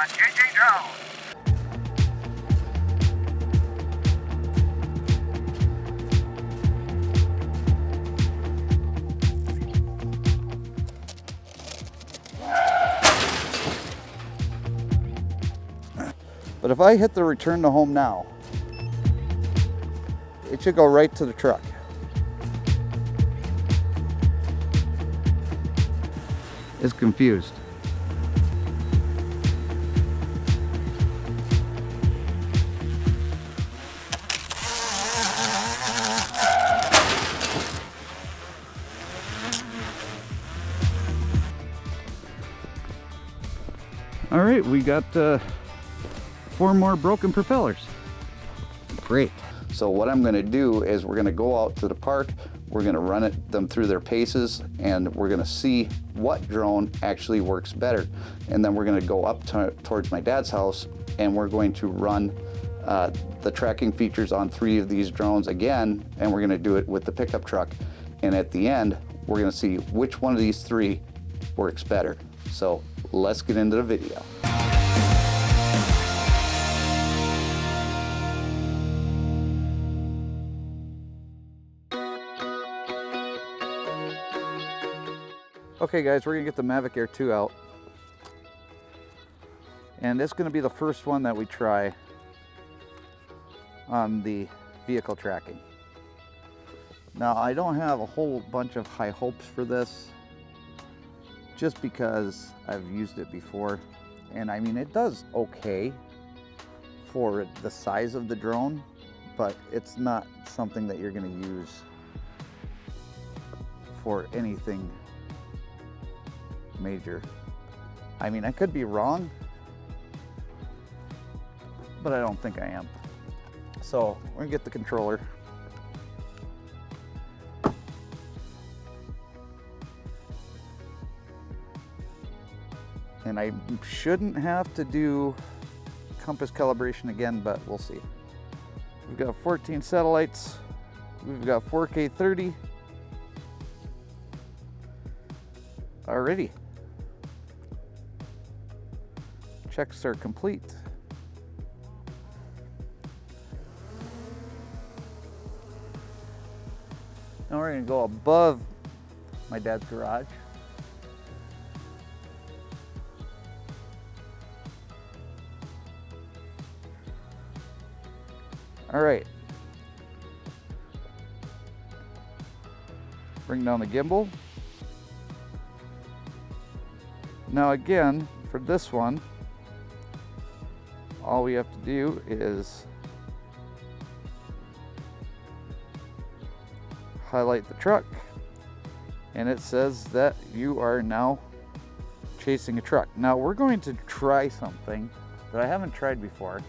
changing drone. But if I hit the return to home now, it should go right to the truck. It's confused. All right, we got 4 more broken propellers. Great. So what I'm going to do is we're going to go out to the park, we're going to run them through their paces, and we're going to see what drone actually works better. And then we're going to go up towards my dad's house, and we're going to run the tracking features on 3 of these drones again, and we're going to do it with the pickup truck. And at the end, we're going to see which one of these 3 works better. So let's get into the video. Okay guys, we're gonna get the Mavic Air 2 out. And it's gonna be the first one that we try on the vehicle tracking. Now, I don't have a whole bunch of high hopes for this, just because I've used it before. And I mean, it does okay for the size of the drone, but it's not something that you're gonna use for anything major. I mean, I could be wrong, but I don't think I am. So we're gonna get the controller. And I shouldn't have to do compass calibration again, but we'll see. We've got 14 satellites. We've got 4K 30. Alrighty. Checks are complete. Now we're going to go above my dad's garage. All right. Bring down the gimbal. Now again, for this one, all we have to do is highlight the truck, and it says that you are now chasing a truck. Now we're going to try something that I haven't tried before.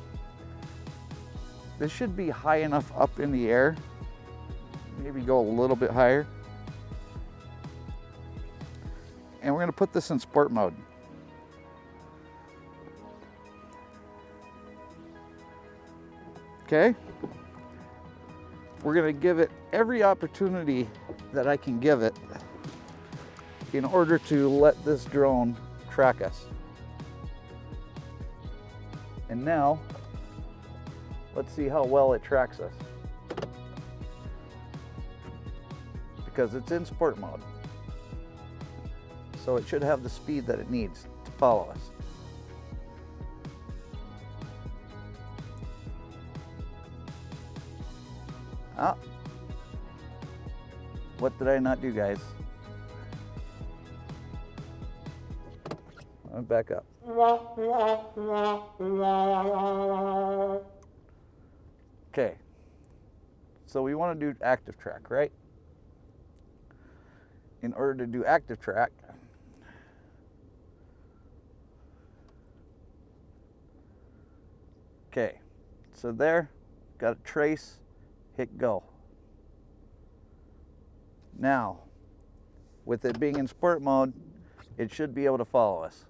This should be high enough up in the air, maybe go a little bit higher. And we're going to put this in sport mode. Okay? We're going to give it every opportunity that I can give it in order to let this drone track us. And now, let's see how well it tracks us. Because it's in sport mode. So it should have the speed that it needs to follow us. Ah. What did I not do, guys? I'll back up. Okay. So we want to do active track, right? In order to do active track, okay, so there, got a trace, hit go. Now, with it being in sport mode, it should be able to follow us.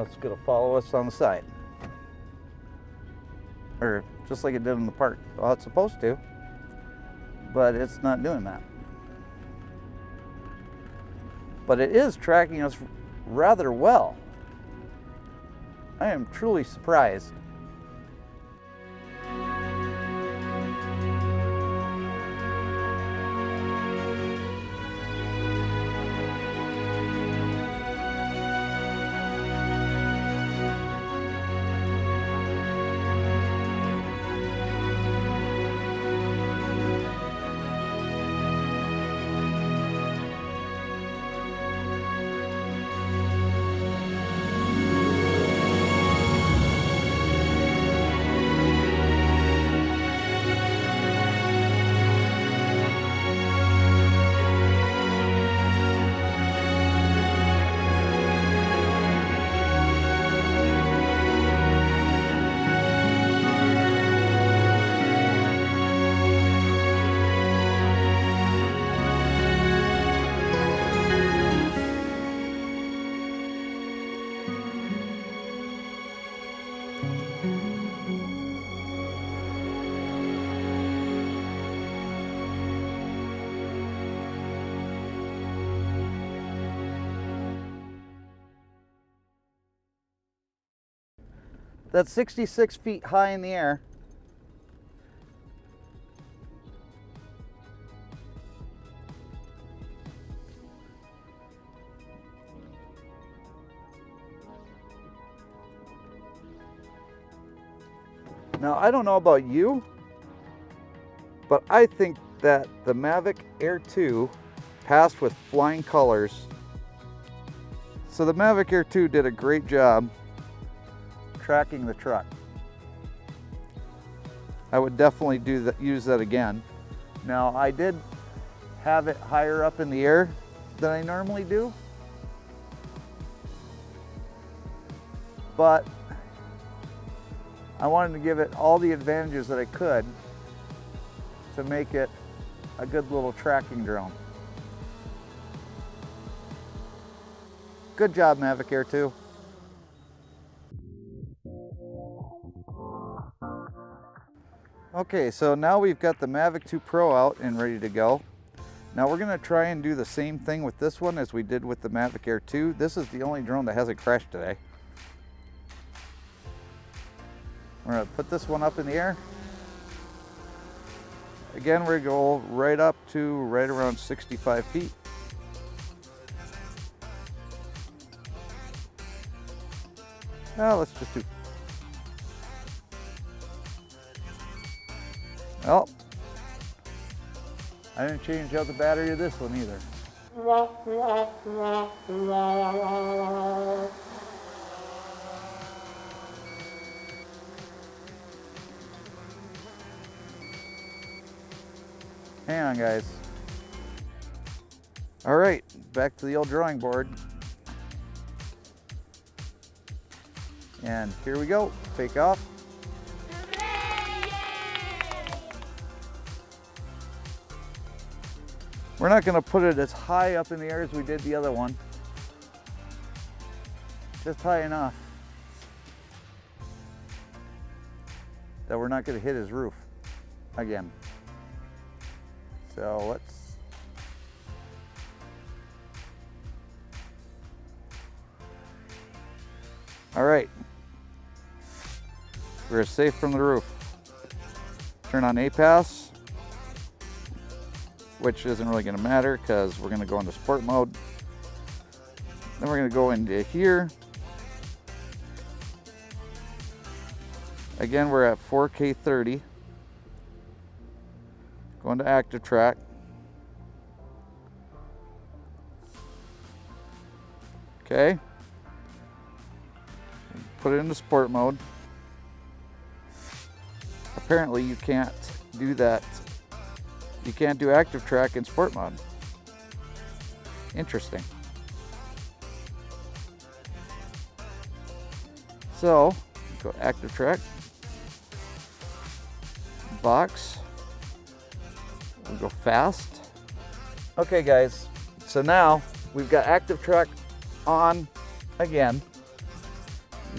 it's going to follow us on the side. Or just like it did in the park. Well, it's supposed to, but it's not doing that. But it is tracking us rather well. I am truly surprised. That's 66 feet high in the air. Now, I don't know about you, but I think that the Mavic Air 2 passed with flying colors. So the Mavic Air 2 did a great job tracking the truck. I would definitely use that again. Now, I did have it higher up in the air than I normally do, but I wanted to give it all the advantages that I could to make it a good little tracking drone. Good job, Mavic Air 2. Okay, so now we've got the Mavic 2 Pro out and ready to go. Now we're going to try and do the same thing with this one as we did with the Mavic Air 2. This is the only drone that hasn't crashed today. We're going to put this one up in the air. Again, we're going to go right up to right around 65 feet. Now let's just do... Well, I didn't change out the battery of this one either. Hang on, guys. All right, back to the old drawing board. And here we go, take off. We're not going to put it as high up in the air as we did the other one. Just high enough that we're not going to hit his roof again. So let's... All right. We're safe from the roof. Turn on APAS, which isn't really going to matter because we're going to go into sport mode. Then we're going to go into here. Again, we're at 4K 30. Going to active track. Okay. Put it into sport mode. Apparently you can't do that. You can't do active track in sport mode. Interesting. So, go active track. Box. We'll go fast. Okay guys, so now we've got active track on again.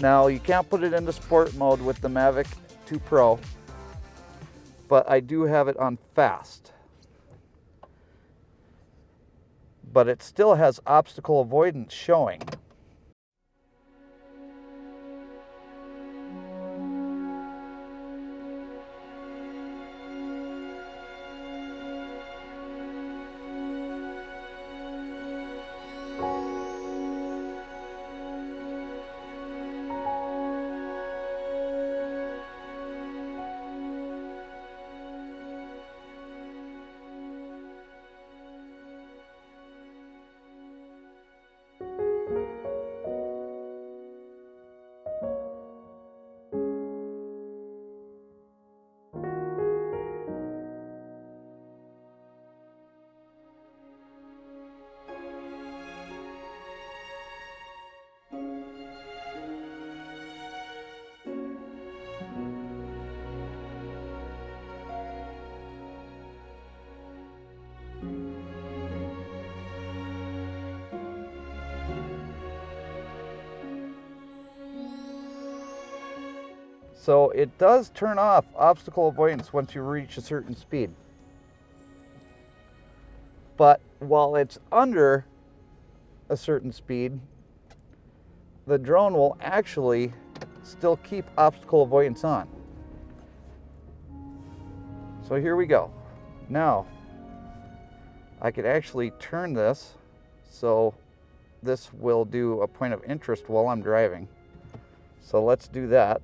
Now you can't put it into sport mode with the Mavic 2 Pro, but I do have it on fast. But it still has obstacle avoidance showing. So it does turn off obstacle avoidance once you reach a certain speed. But while it's under a certain speed, the drone will actually still keep obstacle avoidance on. So here we go. Now, I could actually turn this so this will do a point of interest while I'm driving. So let's do that.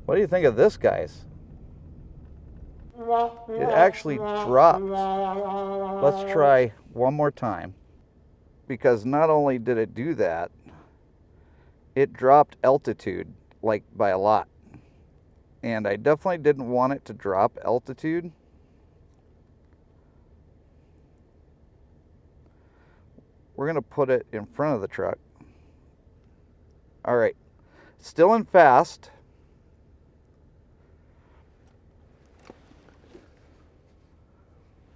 What do you think of this, guys? It actually dropped. Let's try one more time. Because not only did it do that, it dropped altitude, like by a lot. And I definitely didn't want it to drop altitude. We're gonna put it in front of the truck. All right, still in fast.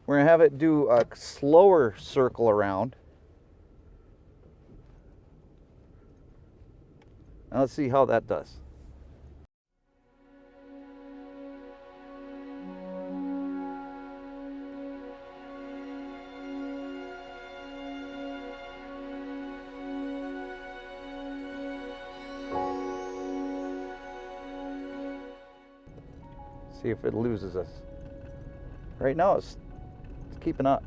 We're gonna have it do a slower circle around. Now let's see how that does. See if it loses us. Right now it's keeping up.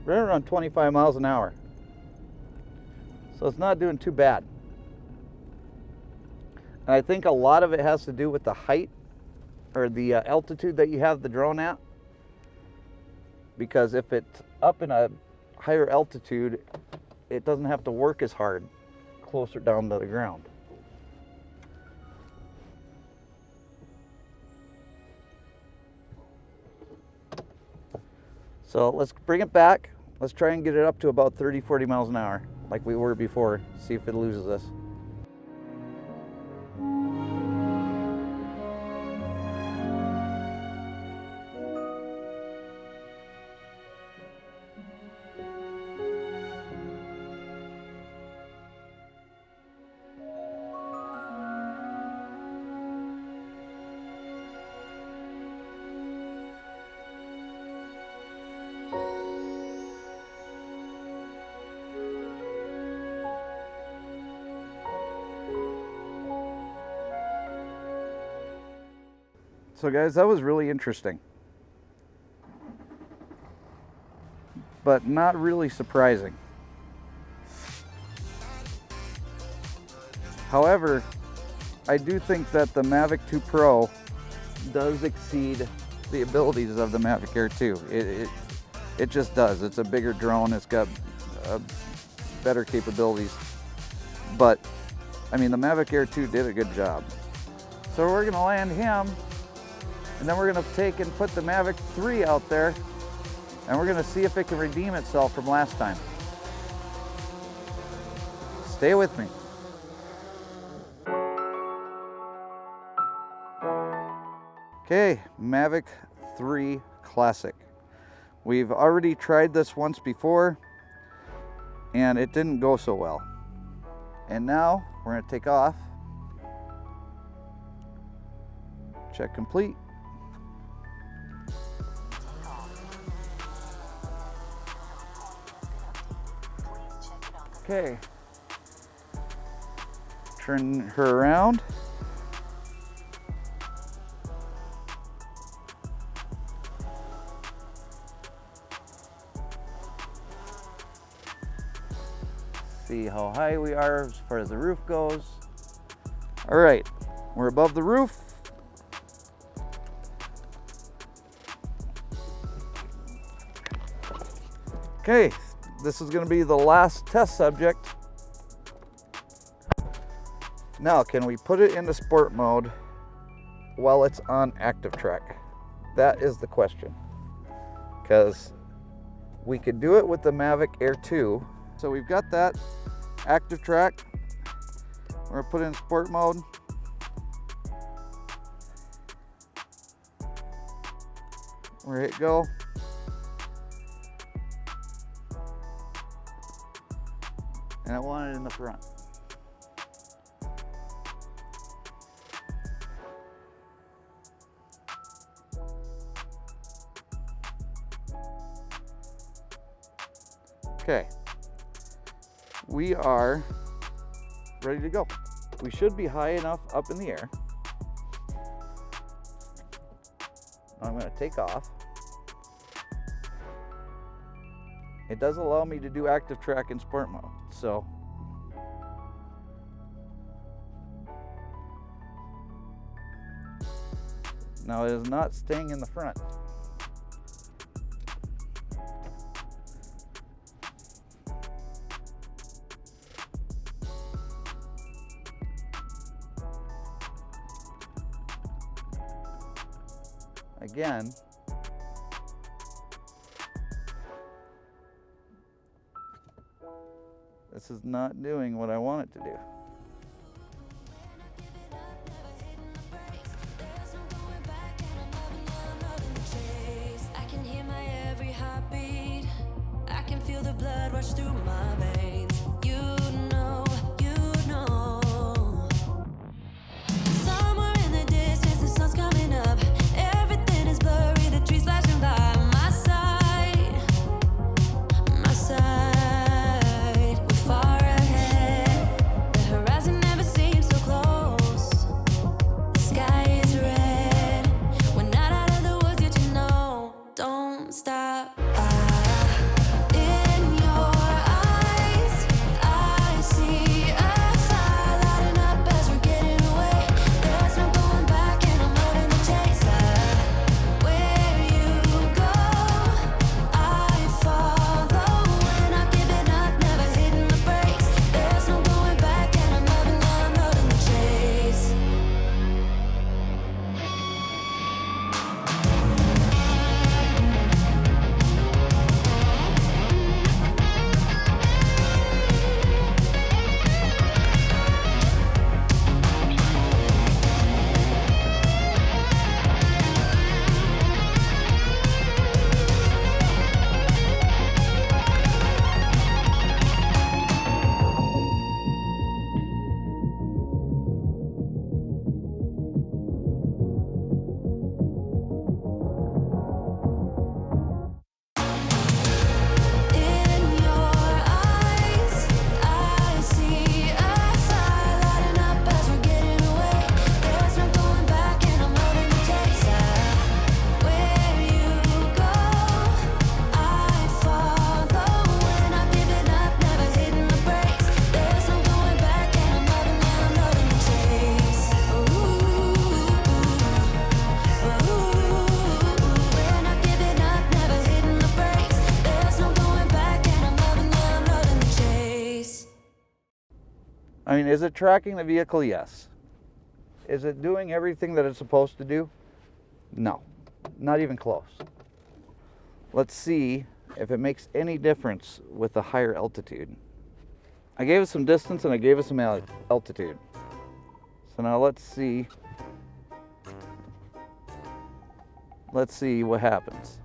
Right around 25 miles an hour. So it's not doing too bad. And I think a lot of it has to do with the height or the altitude that you have the drone at. Because if it's up in a higher altitude, it doesn't have to work as hard closer down to the ground. So let's bring it back. Let's try and get it up to about 30, 40 miles an hour like we were before. See if it loses us. So guys, that was really interesting, but not really surprising. However, I do think that the Mavic 2 Pro does exceed the abilities of the Mavic Air 2. It just does. It's a bigger drone. It's got better capabilities. But, I mean, the Mavic Air 2 did a good job. So we're gonna land him, and then we're gonna take and put the Mavic 3 out there, and we're gonna see if it can redeem itself from last time. Stay with me. Okay, Mavic 3 Classic. We've already tried this once before, and it didn't go so well. And now we're gonna take off. Check complete. Okay. Turn her around. See how high we are as far as the roof goes. All right, we're above the roof. Okay, this is gonna be the last test subject. Now, can we put it into sport mode while it's on active track? That is the question. Because we could do it with the Mavic Air 2. So we've got that active track. We're gonna put it in sport mode. We're hit go. And I want it in the front. Okay, we are ready to go. We should be high enough up in the air. I'm going to take off. It does allow me to do active track in sport mode, so now it is not staying in the front. Again, this is not doing what I want it to do. I can hear my every heartbeat. I can feel the blood rush through my veins. You know. Somewhere in the distance, the sun's coming up. Everything is blurry, the trees flashing by my side. My side. We're far ahead. The horizon never seems so close. The sky is red. We're not out of the woods yet, you know. Don't stop. In your eyes, I see a fire lighting up as we're getting away. There's no going back, and I'm loving the chase. Where you go, I follow. We're not giving up, never hitting the brakes. There's no going back, and I'm loving the chase. I mean, is it tracking the vehicle? Yes. Is it doing everything that it's supposed to do? No, not even close. Let's see if it makes any difference with the higher altitude. I gave it some distance and I gave it some altitude. So now let's see. Let's see what happens.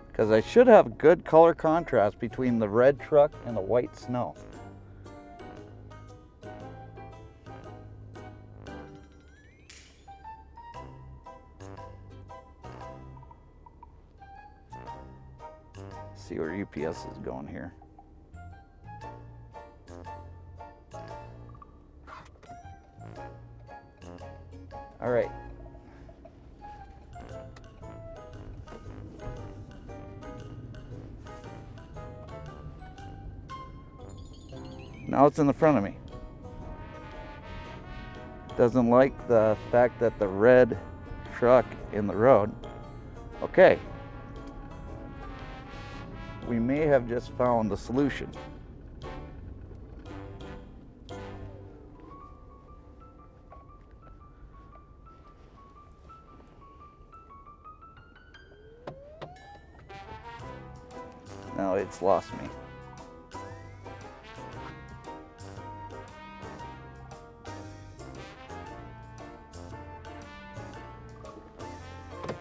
Because I should have good color contrast between the red truck and the white snow. See where UPS is going here. All right. Now it's in the front of me. Doesn't like the fact that the red truck in the road. Okay. We may have just found the solution. Now it's lost me.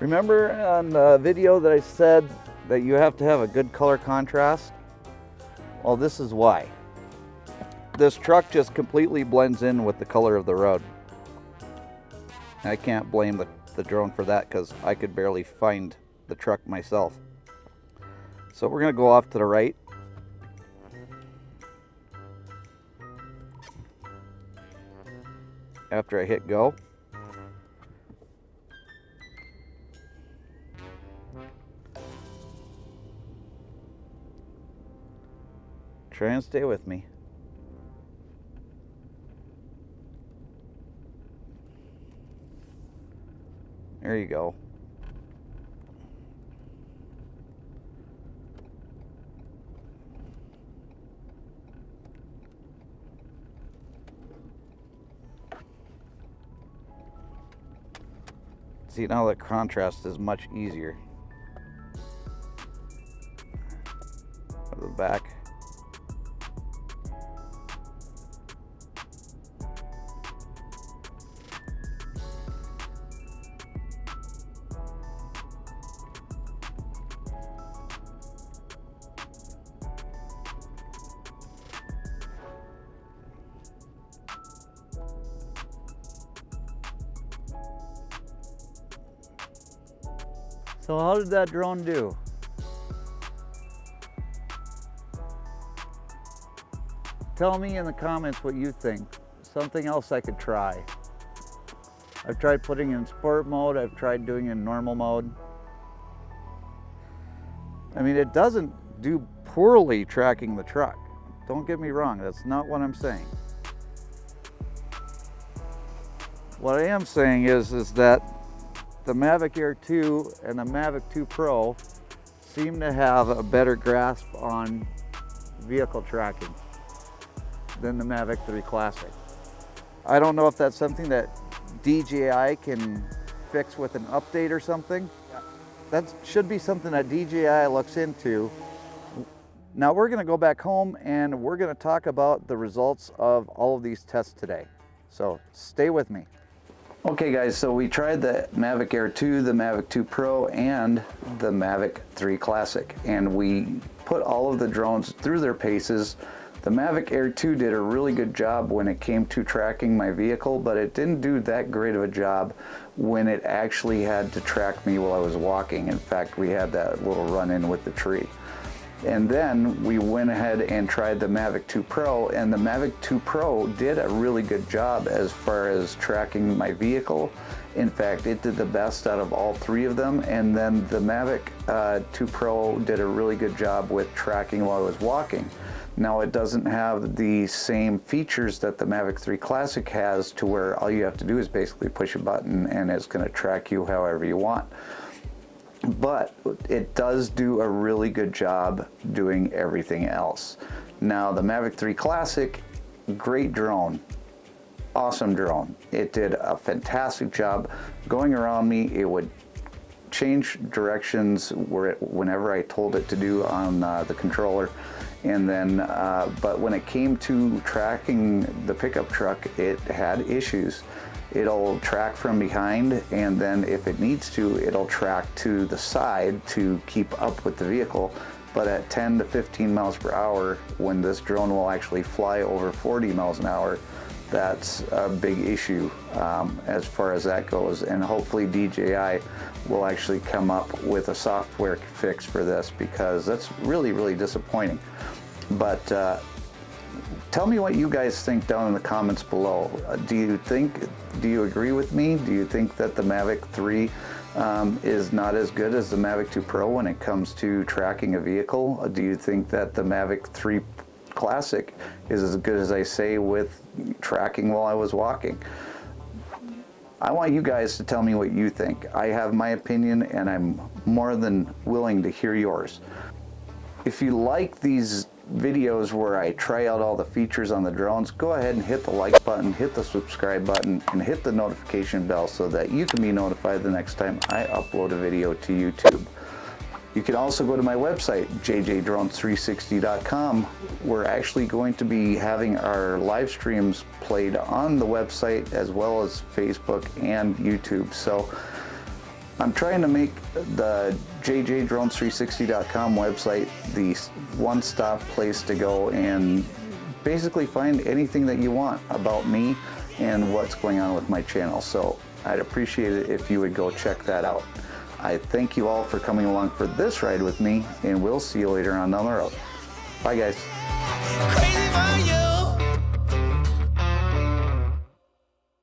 Remember on the video that I said that you have to have a good color contrast? Well, this is why. This truck just completely blends in with the color of the road. I can't blame the drone for that because I could barely find the truck myself. So we're going to go off to the right. After I hit go. Try and stay with me. There you go. See, now the contrast is much easier. Go to the back. So how did that drone do? Tell me in the comments what you think. Something else I could try. I've tried putting it in sport mode. I've tried doing it in normal mode. I mean, it doesn't do poorly tracking the truck. Don't get me wrong, that's not what I'm saying. What I am saying is that the Mavic Air 2 and the Mavic 2 Pro seem to have a better grasp on vehicle tracking than the Mavic 3 Classic. I don't know if that's something that DJI can fix with an update or something. That should be something that DJI looks into. Now we're gonna go back home and we're gonna talk about the results of all of these tests today. So stay with me. Okay guys, so we tried the Mavic Air 2, the Mavic 2 Pro, and the Mavic 3 Classic, and we put all of the drones through their paces. The Mavic Air 2 did a really good job when it came to tracking my vehicle, but it didn't do that great of a job when it actually had to track me while I was walking. In fact, we had that little run-in with the tree. And then we went ahead and tried the Mavic 2 Pro, and the Mavic 2 Pro did a really good job as far as tracking my vehicle. In fact, it did the best out of all three of them. And then the Mavic 2 Pro did a really good job with tracking while I was walking. Now it doesn't have the same features that the Mavic 3 Classic has, to where all you have to do is basically push a button and it's going to track you however you want. but it does do a really good job doing everything else. Now the Mavic 3 Classic, great drone, awesome drone. It did a fantastic job going around me. It would change directions whenever I told it to do on the controller. And then, but when it came to tracking the pickup truck, it had issues. It'll track from behind, and then if it needs to, it'll track to the side to keep up with the vehicle. But at 10 to 15 miles per hour, when this drone will actually fly over 40 miles an hour, that's a big issue as far as that goes. And hopefully DJI will actually come up with a software fix for this, because that's really, really disappointing. But tell me what you guys think down in the comments below. Do you agree with me? Do you think that the Mavic 3 is not as good as the Mavic 2 Pro when it comes to tracking a vehicle? Do you think that the Mavic 3 Classic is as good as I say with tracking while I was walking? I want you guys to tell me what you think. I have my opinion, and I'm more than willing to hear yours. If you like these videos where I try out all the features on the drones, go ahead and hit the like button, hit the subscribe button, and hit the notification bell so that you can be notified the next time I upload a video to YouTube. You can also go to my website, jjdrones360.com. We're actually going to be having our live streams played on the website as well as Facebook and YouTube. So I'm trying to make the jjdrones360.com website the one-stop place to go and basically find anything that you want about me and what's going on with my channel. So I'd appreciate it if you would go check that out. I thank you all for coming along for this ride with me, and we'll see you later on down the road. Bye, guys.